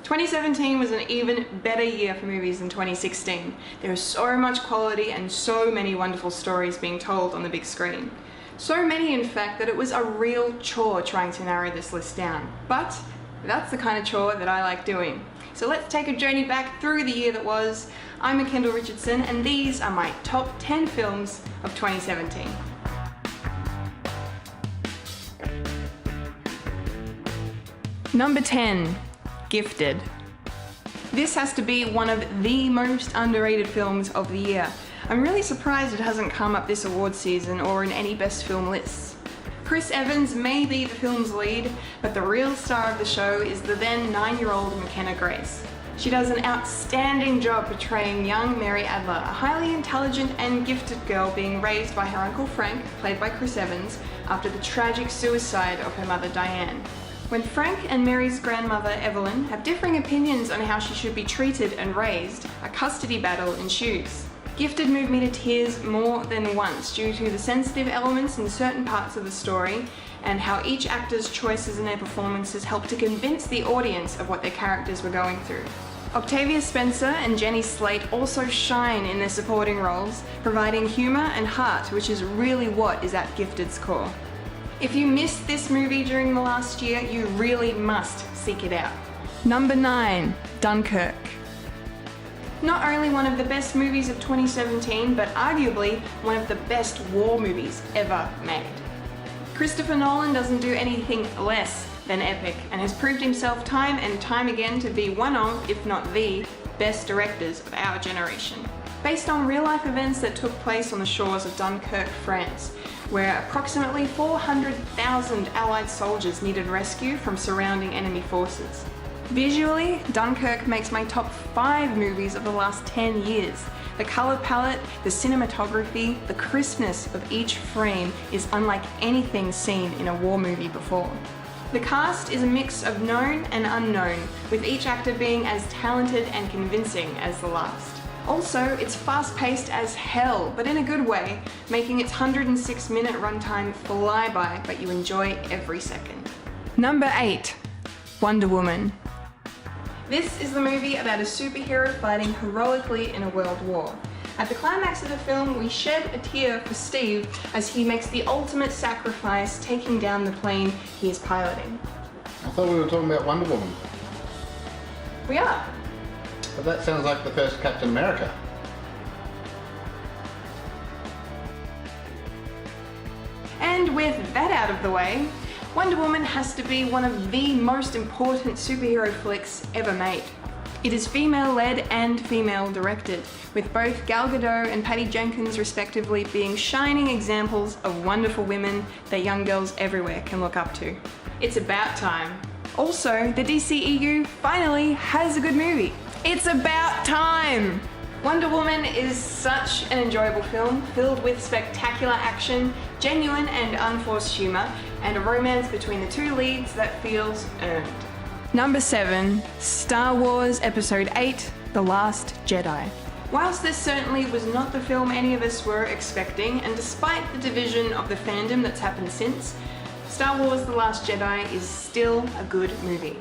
2017 was an even better year for movies than 2016. There is so much quality and so many wonderful stories being told on the big screen. So many, in fact, that it was a real chore trying to narrow this list down. But that's the kind of chore that I like doing. So let's take a journey back through the year that was. I'm Kendall Richardson, and these are my top 10 films of 2017. Number 10. Gifted. This has to be one of the most underrated films of the year. I'm really surprised it hasn't come up this award season or in any best film lists. Chris Evans may be the film's lead, but the real star of the show is the then 9-year-old McKenna Grace. She does an outstanding job portraying young Mary Adler, a highly intelligent and gifted girl being raised by her uncle Frank, played by Chris Evans, after the tragic suicide of her mother Diane. When Frank and Mary's grandmother Evelyn have differing opinions on how she should be treated and raised, a custody battle ensues. Gifted moved me to tears more than once due to the sensitive elements in certain parts of the story and how each actor's choices in their performances helped to convince the audience of what their characters were going through. Octavia Spencer and Jenny Slate also shine in their supporting roles, providing humour and heart, which is really what is at Gifted's core. If you missed this movie during the last year, you really must seek it out. Number 9. Dunkirk. Not only one of the best movies of 2017, but arguably one of the best war movies ever made. Christopher Nolan doesn't do anything less than epic and has proved himself time and time again to be one of, if not the, best directors of our generation. Based on real-life events that took place on the shores of Dunkirk, France, where approximately 400,000 Allied soldiers needed rescue from surrounding enemy forces. Visually, Dunkirk makes my top 5 movies of the last 10 years. The colour palette, the cinematography, the crispness of each frame is unlike anything seen in a war movie before. The cast is a mix of known and unknown, with each actor being as talented and convincing as the last. Also, it's fast-paced as hell, but in a good way, making its 106-minute runtime fly by, but you enjoy every second. Number 8. Wonder Woman. This is the movie about a superhero fighting heroically in a world war. At the climax of the film, we shed a tear for Steve as he makes the ultimate sacrifice, taking down the plane he is piloting. I thought we were talking about Wonder Woman. We are. But that sounds like the first Captain America. And with that out of the way, Wonder Woman has to be one of the most important superhero flicks ever made. It is female-led and female-directed, with both Gal Gadot and Patty Jenkins respectively being shining examples of wonderful women that young girls everywhere can look up to. It's about time. Also, the DCEU finally has a good movie. It's about time! Wonder Woman is such an enjoyable film, filled with spectacular action, genuine and unforced humour, and a romance between the two leads that feels earned. Number 7. Star Wars Episode 8: The Last Jedi. Whilst this certainly was not the film any of us were expecting, and despite the division of the fandom that's happened since, Star Wars: The Last Jedi is still a good movie.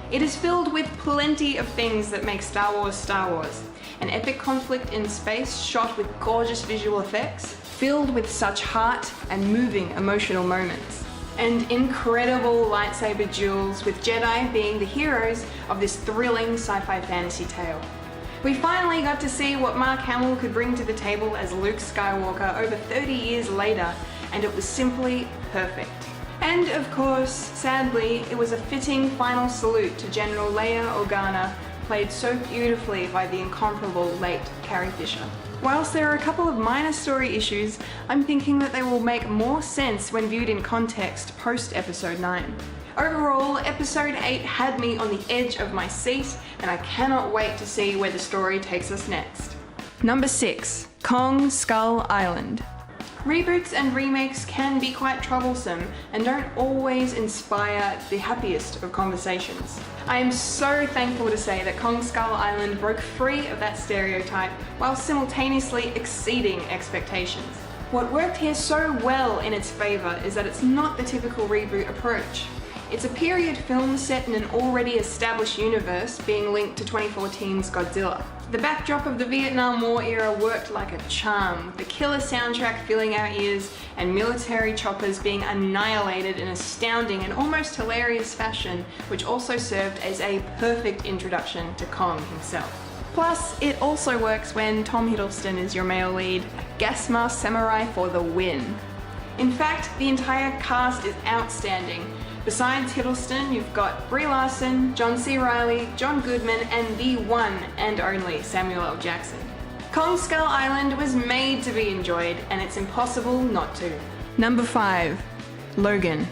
It is filled with plenty of things that make Star Wars Star Wars. An epic conflict in space shot with gorgeous visual effects, filled with such heart and moving emotional moments. And incredible lightsaber duels with Jedi being the heroes of this thrilling sci-fi fantasy tale. We finally got to see what Mark Hamill could bring to the table as Luke Skywalker over 30 years later, and it was simply perfect. And of course, sadly, it was a fitting final salute to General Leia Organa, played so beautifully by the incomparable late Carrie Fisher. Whilst there are a couple of minor story issues, I'm thinking that they will make more sense when viewed in context post Episode 9. Overall, Episode 8 had me on the edge of my seat, and I cannot wait to see where the story takes us next. Number 6. Kong Skull Island. Reboots and remakes can be quite troublesome and don't always inspire the happiest of conversations. I am so thankful to say that Kong Skull Island broke free of that stereotype while simultaneously exceeding expectations. What worked here so well in its favour is that it's not the typical reboot approach. It's a period film set in an already established universe being linked to 2014's Godzilla. The backdrop of the Vietnam War era worked like a charm, with the killer soundtrack filling our ears and military choppers being annihilated in astounding and almost hilarious fashion, which also served as a perfect introduction to Kong himself. Plus, it also works when Tom Hiddleston is your male lead, gas mask samurai for the win. In fact, the entire cast is outstanding. Besides Hiddleston, you've got Brie Larson, John C. Reilly, John Goodman, and the one and only Samuel L. Jackson. Kong Skull Island was made to be enjoyed, and it's impossible not to. Number 5. Logan.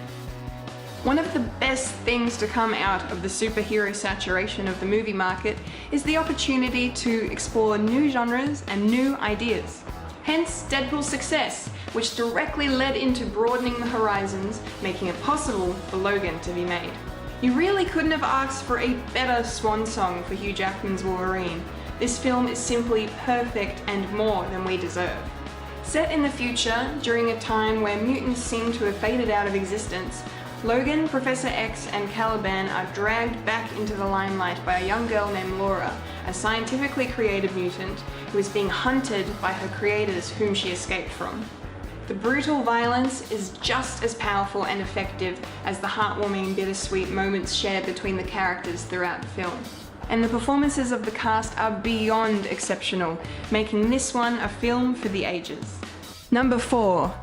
One of the best things to come out of the superhero saturation of the movie market is the opportunity to explore new genres and new ideas. Hence Deadpool's success, which directly led into broadening the horizons, making it possible for Logan to be made. You really couldn't have asked for a better swan song for Hugh Jackman's Wolverine. This film is simply perfect and more than we deserve. Set in the future, during a time where mutants seem to have faded out of existence, Logan, Professor X, and Caliban are dragged back into the limelight by a young girl named Laura, a scientifically created mutant who is being hunted by her creators whom she escaped from. The brutal violence is just as powerful and effective as the heartwarming, bittersweet moments shared between the characters throughout the film. And the performances of the cast are beyond exceptional, making this one a film for the ages. Number 4.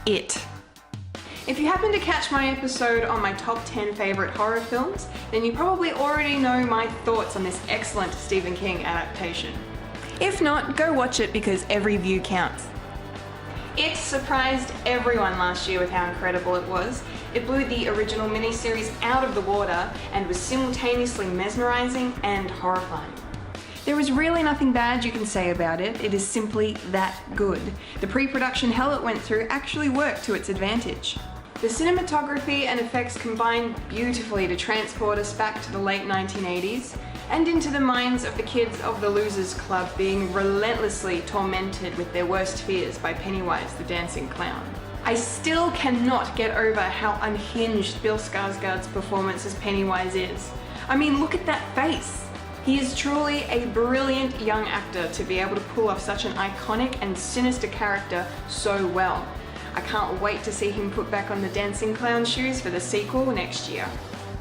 It. If you happen to catch my episode on my top 10 favourite horror films, then you probably already know my thoughts on this excellent Stephen King adaptation. If not, go watch it because every view counts. It surprised everyone last year with how incredible it was. It blew the original miniseries out of the water and was simultaneously mesmerising and horrifying. There is really nothing bad you can say about it, it is simply that good. The pre-production hell it went through actually worked to its advantage. The cinematography and effects combine beautifully to transport us back to the late 1980s and into the minds of the kids of the Losers Club being relentlessly tormented with their worst fears by Pennywise the Dancing Clown. I still cannot get over how unhinged Bill Skarsgård's performance as Pennywise is. I mean, look at that face! He is truly a brilliant young actor to be able to pull off such an iconic and sinister character so well. I can't wait to see him put back on the dancing clown shoes for the sequel next year.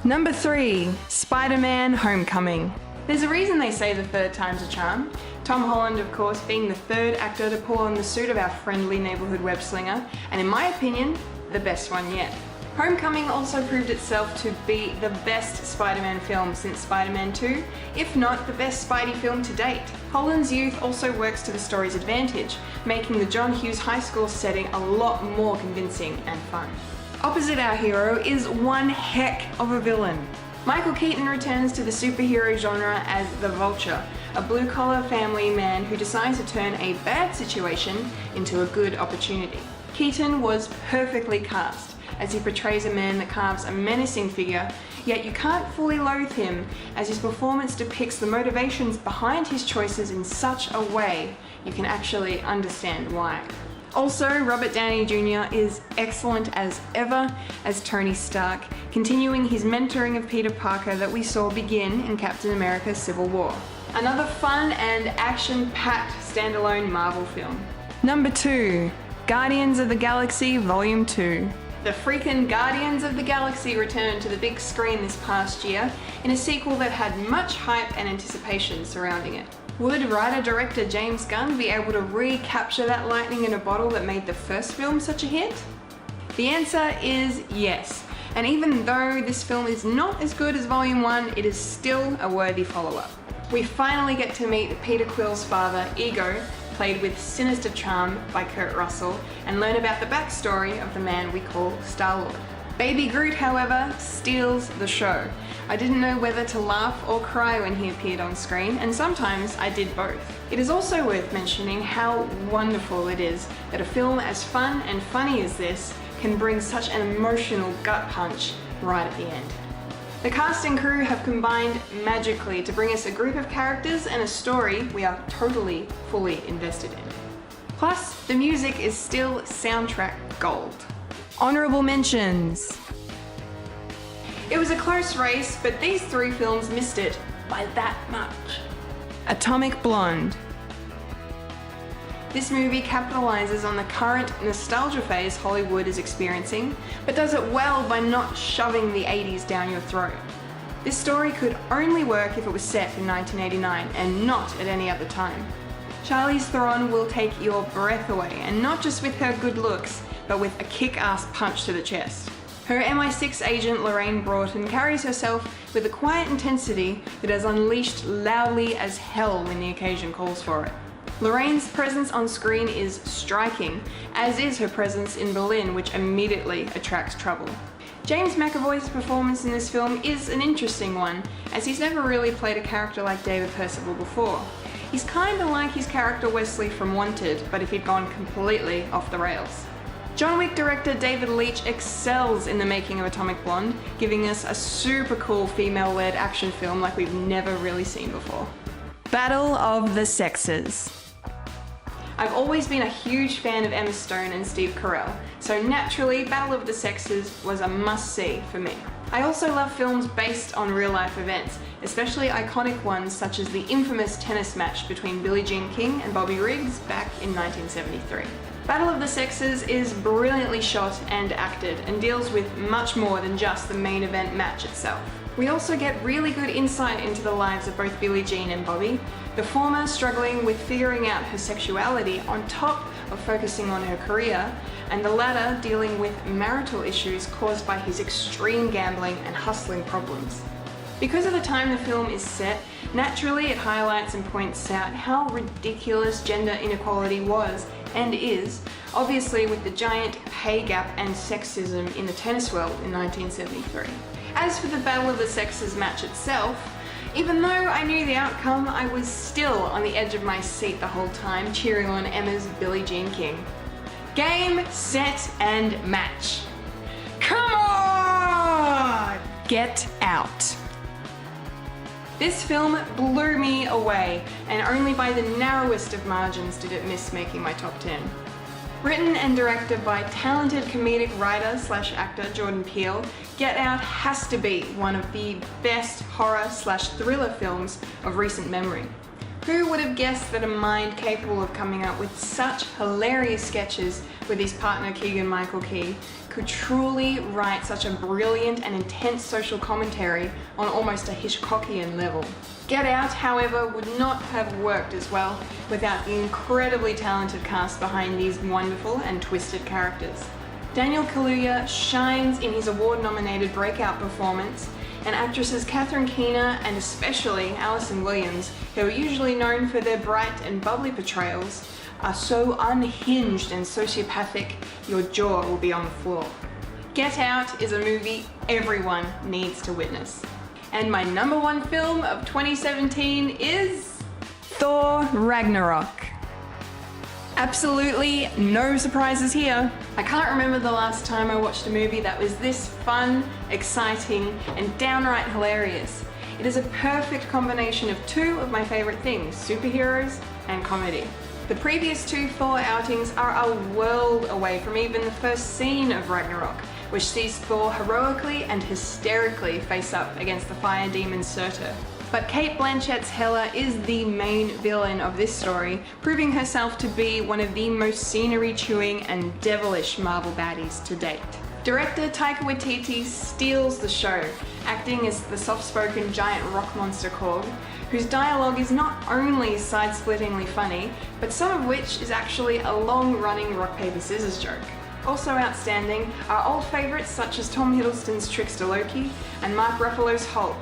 Number 3. Spider-Man Homecoming. There's a reason they say the third time's a charm. Tom Holland, of course, being the third actor to pull on the suit of our friendly neighbourhood web slinger, and in my opinion, the best one yet. Homecoming also proved itself to be the best Spider-Man film since Spider-Man 2, if not the best Spidey film to date. Holland's youth also works to the story's advantage, making the John Hughes High School setting a lot more convincing and fun. Opposite our hero is one heck of a villain. Michael Keaton returns to the superhero genre as the Vulture, a blue-collar family man who decides to turn a bad situation into a good opportunity. Keaton was perfectly cast, as he portrays a man that carves a menacing figure, yet you can't fully loathe him as his performance depicts the motivations behind his choices in such a way you can actually understand why. Also, Robert Downey Jr. is excellent as ever as Tony Stark, continuing his mentoring of Peter Parker that we saw begin in Captain America: Civil War. Another fun and action-packed standalone Marvel film. Number 2. Guardians of the Galaxy Volume 2. The freaking Guardians of the Galaxy returned to the big screen this past year in a sequel that had much hype and anticipation surrounding it. Would writer-director James Gunn be able to recapture that lightning in a bottle that made the first film such a hit? The answer is yes, and even though this film is not as good as Volume 1, it is still a worthy follow-up. We finally get to meet Peter Quill's father, Ego, played with sinister charm by Kurt Russell, and learn about the backstory of the man we call Star-Lord. Baby Groot, however, steals the show. I didn't know whether to laugh or cry when he appeared on screen, and sometimes I did both. It is also worth mentioning how wonderful it is that a film as fun and funny as this can bring such an emotional gut punch right at the end. The cast and crew have combined magically to bring us a group of characters and a story we are totally, fully invested in. Plus, the music is still soundtrack gold. Honourable mentions. It was a close race, but these three films missed it by that much. Atomic Blonde. This movie capitalizes on the current nostalgia phase Hollywood is experiencing, but does it well by not shoving the 80s down your throat. This story could only work if it was set in 1989 and not at any other time. Charlize Theron will take your breath away, and not just with her good looks, but with a kick-ass punch to the chest. Her MI6 agent Lorraine Broughton carries herself with a quiet intensity that is unleashed loudly as hell when the occasion calls for it. Lorraine's presence on screen is striking, as is her presence in Berlin, which immediately attracts trouble. James McAvoy's performance in this film is an interesting one, as he's never really played a character like David Percival before. He's kinda like his character Wesley from Wanted, but if he'd gone completely off the rails. John Wick director David Leitch excels in the making of Atomic Blonde, giving us a super cool female-led action film like we've never really seen before. Battle of the Sexes. I've always been a huge fan of Emma Stone and Steve Carell, so naturally Battle of the Sexes was a must-see for me. I also love films based on real-life events, especially iconic ones such as the infamous tennis match between Billie Jean King and Bobby Riggs back in 1973. Battle of the Sexes is brilliantly shot and acted, and deals with much more than just the main event match itself. We also get really good insight into the lives of both Billie Jean and Bobby, the former struggling with figuring out her sexuality on top of focusing on her career, and the latter dealing with marital issues caused by his extreme gambling and hustling problems. Because of the time the film is set, naturally it highlights and points out how ridiculous gender inequality was and is, obviously with the giant pay gap and sexism in the tennis world in 1973. As for the Battle of the Sexes match itself, even though I knew the outcome, I was still on the edge of my seat the whole time, cheering on Emma's Billie Jean King. Game, set, and match. Come on! Get Out. This film blew me away, and only by the narrowest of margins did it miss making my top 10. Written and directed by talented comedic writer/actor Jordan Peele, Get Out has to be one of the best horror/thriller films of recent memory. Who would have guessed that a mind capable of coming up with such hilarious sketches with his partner Keegan-Michael Key could truly write such a brilliant and intense social commentary on almost a Hitchcockian level. Get Out, however, would not have worked as well without the incredibly talented cast behind these wonderful and twisted characters. Daniel Kaluuya shines in his award-nominated breakout performance, and actresses Catherine Keener and especially Alison Williams, who are usually known for their bright and bubbly portrayals, are so unhinged and sociopathic, your jaw will be on the floor. Get Out is a movie everyone needs to witness. And my number one film of 2017 is Thor Ragnarok. Absolutely no surprises here. I can't remember the last time I watched a movie that was this fun, exciting, and downright hilarious. It is a perfect combination of two of my favorite things, superheroes and comedy. The previous two Thor outings are a world away from even the first scene of Ragnarok, which sees Thor heroically and hysterically face up against the fire demon Surtur. But Cate Blanchett's Hela is the main villain of this story, proving herself to be one of the most scenery-chewing and devilish Marvel baddies to date. Director Taika Waititi steals the show, acting as the soft-spoken giant rock monster Korg, whose dialogue is not only side-splittingly funny, but some of which is actually a long-running rock-paper-scissors joke. Also outstanding are old favourites such as Tom Hiddleston's Trickster Loki and Mark Ruffalo's Hulk.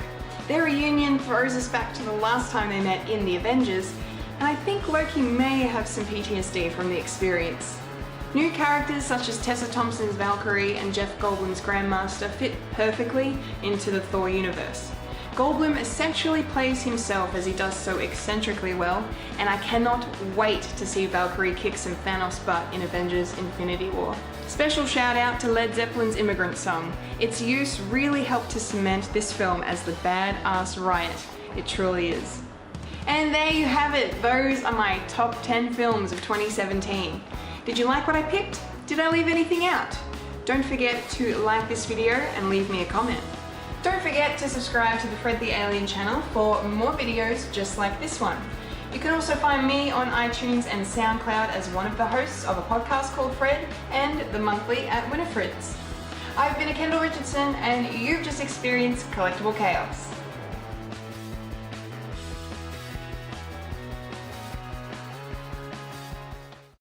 Their reunion throws us back to the last time they met in The Avengers, and I think Loki may have some PTSD from the experience. New characters such as Tessa Thompson's Valkyrie and Jeff Goldblum's Grandmaster fit perfectly into the Thor universe. Goldblum essentially plays himself as he does so eccentrically well, and I cannot wait to see Valkyrie kick some Thanos butt in Avengers Infinity War. Special shout out to Led Zeppelin's Immigrant Song. Its use really helped to cement this film as the badass riot it truly is. And there you have it, those are my top 10 films of 2017. Did you like what I picked? Did I leave anything out? Don't forget to like this video and leave me a comment. Don't forget to subscribe to the Fred the Alien channel for more videos just like this one. You can also find me on iTunes and SoundCloud as one of the hosts of a podcast called Fred and the monthly at Winifred's. I've been Kendall Richardson and you've just experienced Collectible Chaos.